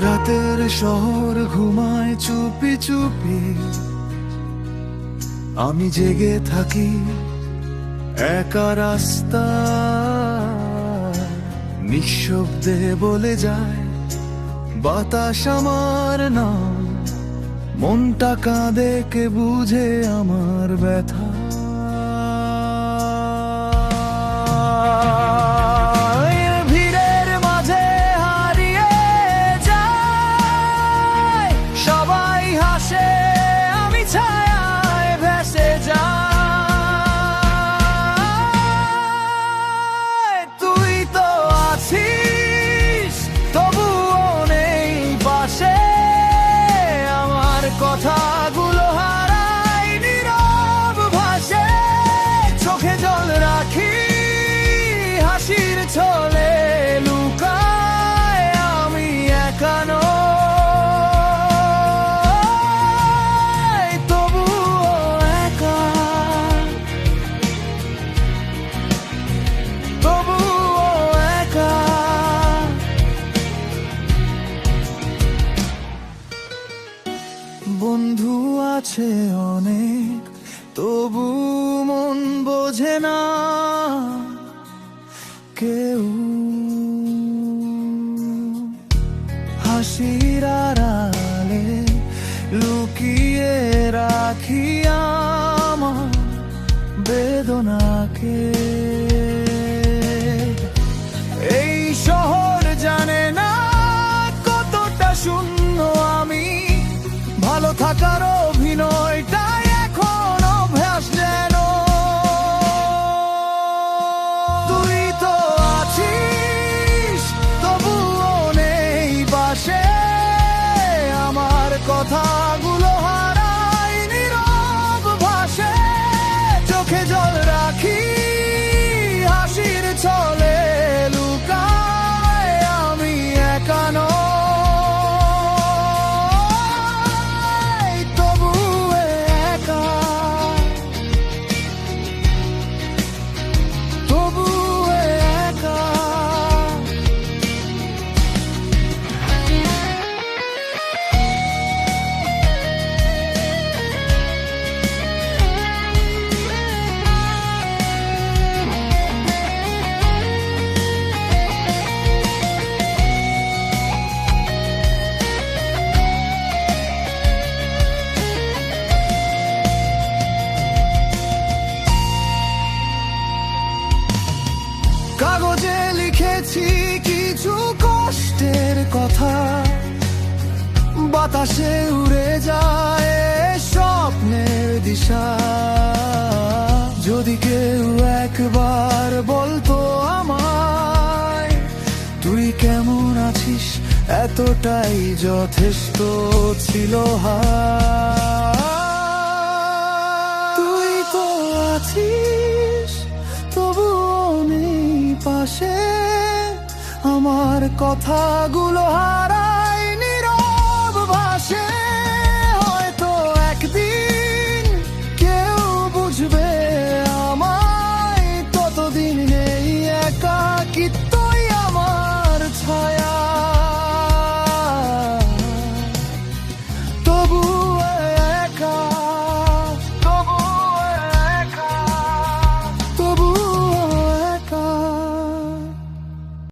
রাতের শহর ঘুমায় চুপি চুপি, আমি জেগে থাকি একা রাস্তা। নিঃশব্দে বলে যায় বাতাস আমার নাম, মনটা কাঁদে কে বুঝে আমার ব্যথা। ভিড়ের মাঝে হারিয়ে যায়, সবাই হাসে আমি ছায়ায় ভেসে যাই। তুই তো আছিস তবুও নেই পাশে, আমার কথাগুলো হারাই নীরব ভাষে। চোখে জল রাখি হাসির ছলে লুকায় আমি একা নই, তবুও একা, তবুও একা। বন্ধু আছে অনেক তবু মন বোঝে না কেউ, হাসির আড়ালে লুকিয়ে রাখি আমার বেদনাকে। এই শহর জানে না কতটা শূন্য আমি, ভালো থাকার অভিনয়টা এখন অভ্যাস যেন। তুই তো আছিস তবুও নেই পাশে, আমার কথাগুলো হারাই নীরব ভাষে। চোখে জল রাখি হাসির ছলে লুকায় আমি একা নই, তবুও একা, তবুও একা। কাগজে লিখেছি কিছু কষ্টের কথা, বাতাসে উড়ে যায় স্বপ্নের দিশা। যদি কেউ একবার বলতো আমায় তুই কেমন আছিস, এতটাই যথেষ্ট ছিল। তুই তো আছিস তবুও নেই পাশে, আমার কথাগুলো হারা